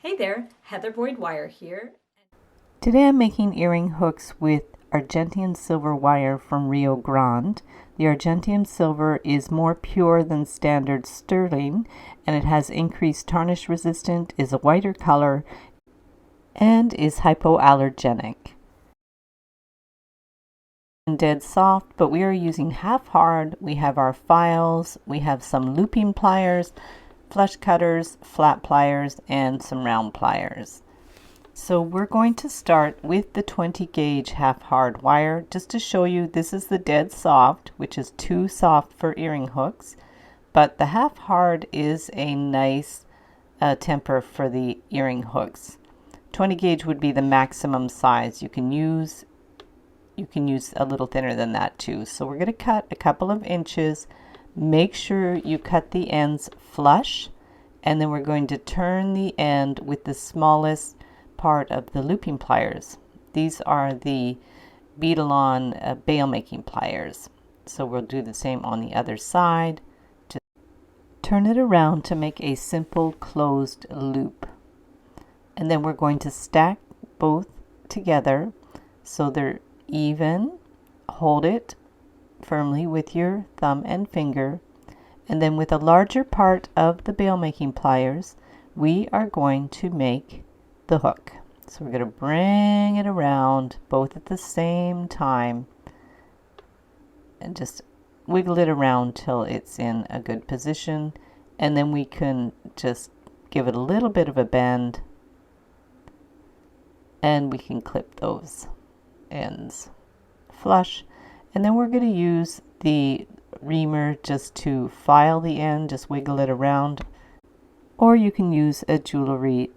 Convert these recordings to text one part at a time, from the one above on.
Hey there, Heather Boyd Wire here. Today I'm making earring hooks with Argentium silver wire from Rio Grande. The Argentium silver is more pure than standard sterling, and it has increased tarnish resistant, is a whiter color, and is hypoallergenic. Dead soft, but we are using half hard. We have our files, we have some looping pliers, flush cutters, flat pliers, and some round pliers. So we're going to start with the 20 gauge half hard wire. Just to show you, this is the dead soft, which is too soft for earring hooks, but the half hard is a nice temper for the earring hooks. 20 gauge would be the maximum size. You can use a little thinner than that too. So we're going to cut a couple of inches. Make sure you cut the ends flush, and then we're going to turn the end with the smallest part of the looping pliers. These are the beadle-on bail making pliers. So we'll do the same on the other side. Just turn it around to make a simple closed loop. And then we're going to stack both together so they're even. Hold it firmly with your thumb and finger, and then with a larger part of the bail making pliers we are going to make the hook. So we're going to bring it around both at the same time and just wiggle it around till it's in a good position, and then we can just give it a little bit of a bend and we can clip those ends flush. And then we're going to use the reamer just to file the end, just wiggle it around, or you can use a jewelry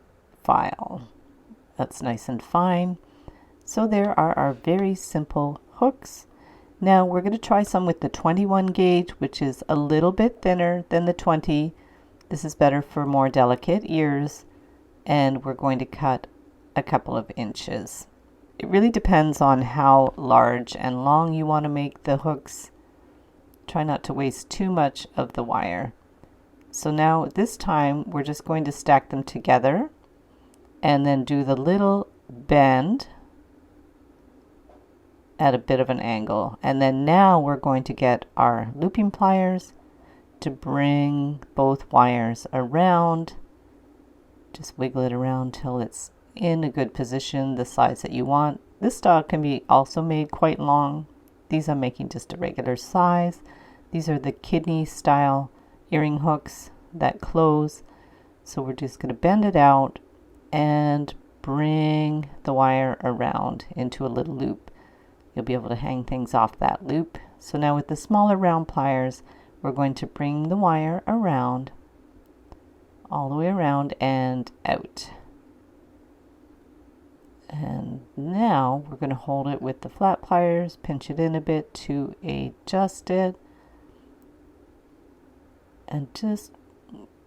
file. That's nice and fine. So there are our very simple hooks. Now we're going to try some with the 21 gauge, which is a little bit thinner than the 20. This is better for more delicate ears, and we're going to cut a couple of inches. It really depends on how large and long you want to make the hooks. Try not to waste too much of the wire. So now this time we're just going to stack them together and then do the little bend at a bit of an angle. And then now we're going to get our looping pliers to bring both wires around. Just wiggle it around till it's in a good position, the size that you want. This style can be also made quite long. These I'm making just a regular size. These are the kidney style earring hooks that close. So we're just going to bend it out and bring the wire around into a little loop. You'll be able to hang things off that loop. So now with the smaller round pliers, we're going to bring the wire around, all the way around and out. And now we're going to hold it with the flat pliers, pinch it in a bit to adjust it, and just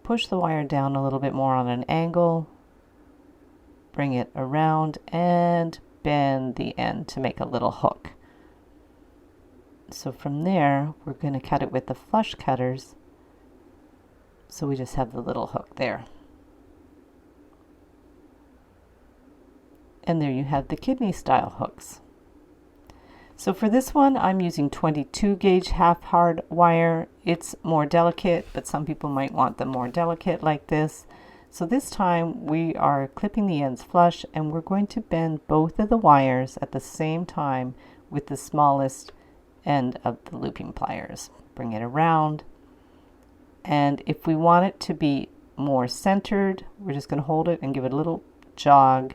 push the wire down a little bit more on an angle, bring it around and bend the end to make a little hook. So from there we're going to cut it with the flush cutters, so we just have the little hook there. And there you have the kidney style hooks. So for this one I'm using 22 gauge half hard wire. It's more delicate, but some people might want them more delicate like this. So this time we are clipping the ends flush, and we're going to bend both of the wires at the same time with the smallest end of the looping pliers. Bring it around, and if we want it to be more centered, we're just going to hold it and give it a little jog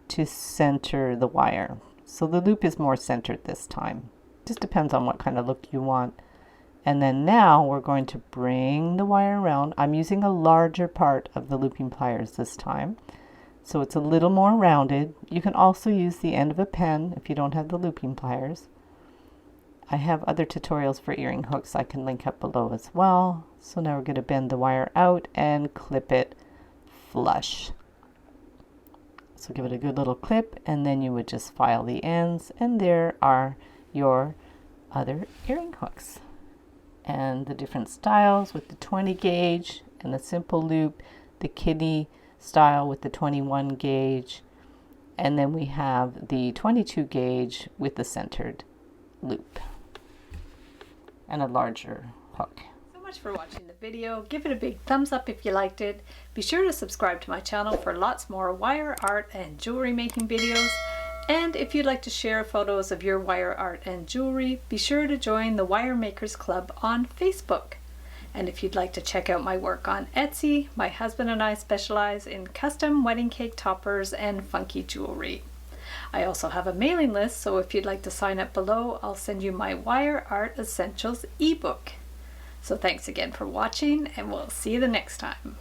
to center the wire. So the loop is more centered this time. Just depends on what kind of look you want. And then now we're going to bring the wire around. I'm using a larger part of the looping pliers this time, so it's a little more rounded. You can also use the end of a pen if you don't have the looping pliers. I have other tutorials for earring hooks I can link up below as well. So now we're going to bend the wire out and clip it flush. So give it a good little clip, and then you would just file the ends, and there are your other earring hooks. And the different styles with the 20 gauge and the simple loop, the kidney style with the 21 gauge, and then we have the 22 gauge with the centered loop and a larger hook. So much for watching the video. Give it a big thumbs up if you liked it. Be sure to subscribe to my channel for lots more wire art and jewelry making videos. And if you'd like to share photos of your wire art and jewelry, be sure to join the Wire Makers Club on Facebook. And if you'd like to check out my work on Etsy, my husband and I specialize in custom wedding cake toppers and funky jewelry. I also have a mailing list, so if you'd like to sign up below, I'll send you my Wire Art Essentials ebook. So thanks again for watching, and we'll see you the next time.